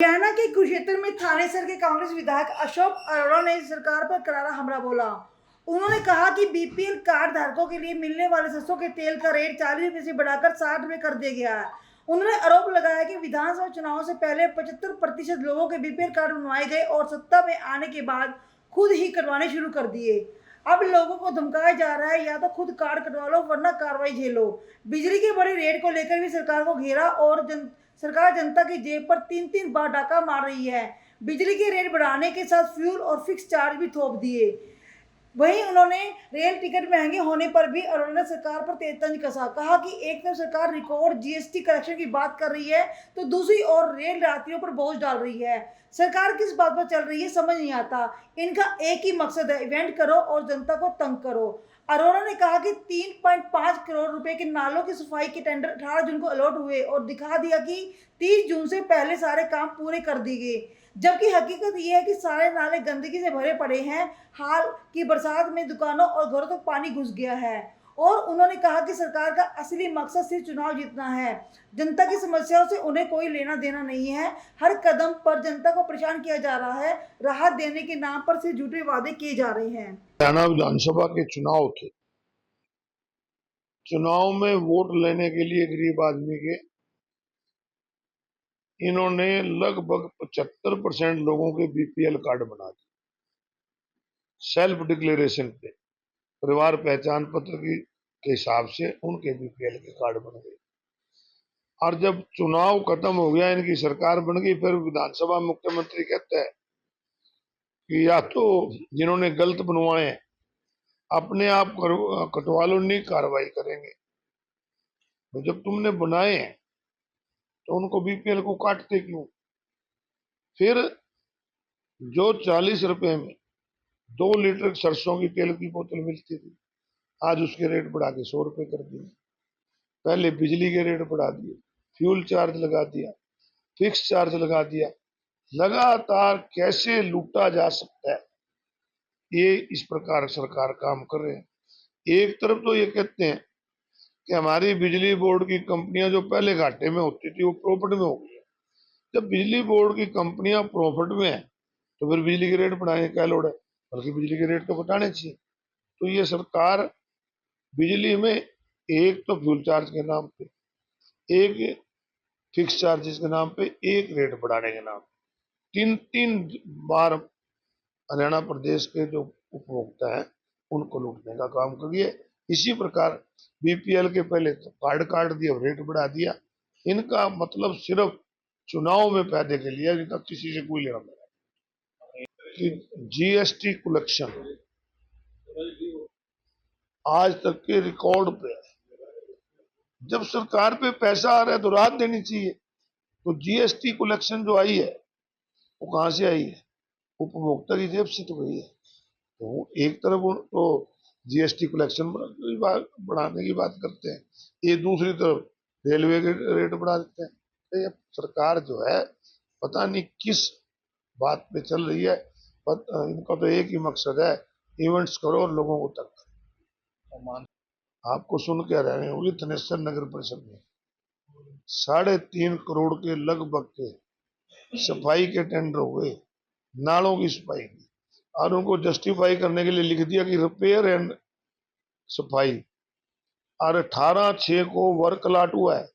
हरियाणा के कुरुक्षेत्र में थानेसर के कांग्रेस विधायक अशोक अरोड़ा ने सरकार पर करारा हमला बोला। उन्होंने कहा कि बीपीएल कार्ड धारकों के लिए मिलने वाले सरसों के तेल का रेट 40 रुपए से बढ़ाकर 60 रुपए कर दिया गया है। उन्होंने आरोप लगाया कि विधानसभा चुनाव से पहले 75% लोगों के बीपीएल कार्ड बनवाए गए और सत्ता में आने के बाद खुद ही कटवाने शुरू कर दिए। अब लोगों को धमकाया जा रहा है, या तो खुद कार्ड कटवा लो वरना कार्रवाई झेलो। बिजली के बड़े रेट को लेकर भी सरकार को घेरा और सरकार जनता की जेब पर 3-3 बार डाका मार रही है। बिजली के रेट बढ़ाने के साथ फ्यूल और फिक्स चार्ज भी थोप दिए। वहीं उन्होंने रेल टिकट महंगे होने पर भी अरोड़ा ने सरकार पर तंज कसा। कहा कि एक तरफ सरकार रिकॉर्ड जीएसटी कलेक्शन की बात कर रही है, तो दूसरी ओर रेल यात्रियों पर बोझ डाल रही है। सरकार किस बात पर चल रही है समझ नहीं आता। इनका एक ही मकसद है, इवेंट करो और जनता को तंग करो। अरोड़ा ने कहा कि 3.5 करोड़ रुपए के नालों की सफाई के टेंडर 18 जून को अलॉट हुए और दिखा दिया कि 30 जून से पहले सारे काम पूरे कर दिए गए, जबकि हकीकत यह है कि सारे नाले गंदगी से भरे पड़े हैं। हाल की बरसात में दुकानों और घरों तक पानी घुस गया है। और उन्होंने कहा कि सरकार का असली मकसद सिर्फ चुनाव जीतना है। जनता की समस्याओं से उन्हें कोई लेना देना नहीं है। हर कदम पर जनता को परेशान किया जा रहा है। राहत देने के नाम पर सिर्फ झूठे वादे किए जा रहे हैं। हरियाणा विधानसभा के चुनाव थे। चुनाव में वोट लेने के लिए गरीब आदमी के इन्होंने लगभग 75% लोगों के बीपीएल कार्ड बना दिए। सेल्फ डिक्लेरेशन पे परिवार पहचान पत्र के हिसाब से उनके बीपीएल के कार्ड बन गए। और जब चुनाव खत्म हो गया, इनकी सरकार बन गई, फिर विधानसभा मुख्यमंत्री कहता है कि या तो जिन्होंने गलत बनवाए हैं अपने आप कटवा लो, नहीं कार्रवाई करेंगे। तो जब तुमने बनाए हैं तो उनको बीपीएल को काटते क्यों? फिर जो 40 रुपए में 2 लीटर सरसों की तेल की बोतल मिलती थी, आज उसके रेट बढ़ा के 100 रुपए कर दिए। पहले बिजली के रेट बढ़ा दिए, फ्यूल चार्ज लगा दिया, फिक्स चार्ज लगा दिया। लगातार कैसे लूटा जा सकता है, ये इस प्रकार सरकार काम कर रहे हैं। एक तरफ तो ये कहते हैं कि हमारी बिजली बोर्ड की कंपनियां जो पहले घाटे में होती थी वो प्रॉफिट में हो गई है। जब बिजली बोर्ड की कंपनियां प्रॉफिट में है तो फिर बिजली के रेट बढ़ाने की क्या लोड़ है? बल्कि बिजली के रेट तो घटाने चाहिए। तो ये सरकार बिजली में एक तो फ्यूल चार्ज के नाम पे, एक फिक्स चार्जेस के नाम पे, एक रेट बढ़ाने के नाम पे 3-3 बार हरियाणा प्रदेश के जो उपभोक्ता है उनको लूटने का काम करिए। इसी प्रकार बीपीएल के पहले तो कार्ड काट दिया, रेट बढ़ा दिया। इनका मतलब सिर्फ चुनाव में फायदे के लिए, इनका किसी से कोई लेना देना। कि जीएसटी कलेक्शन आज तक के रिकॉर्ड पे है। जब सरकार पे पैसा आ रहा है तो राहत देनी चाहिए। तो जीएसटी कलेक्शन जो आई है वो कहां से आई है? उपभोक्ता की जेब से तो गई है। तो एक तरफ तो जीएसटी कलेक्शन बढ़ाने की बात करते हैं, ये दूसरी तरफ रेलवे के रेट बढ़ा देते हैं। तो ये सरकार जो है पता नहीं किस बात पे चल रही है। इनका तो एक ही मकसद है, इवेंट्स करो और लोगों को तक करो। आपको सुन के रहने होगी, थनेसर नगर परिषद में 3.5 करोड़ के लगभग के सफाई के टेंडर हुए, नालों की सफाई की, और उनको जस्टिफाई करने के लिए लिख दिया कि रिपेयर एंड सफाई, और 18/6 को वर्क अलाट हुआ है।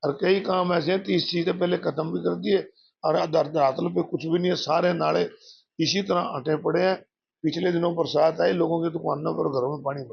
और कई काम ऐसे हैं 30 चीजें पहले खत्म भी कर दिए और धरातल पे कुछ भी नहीं है। सारे नाले इसी तरह अटे पड़े हैं। पिछले दिनों बरसात आई, लोगों की दुकानों पर घरों में पानी भर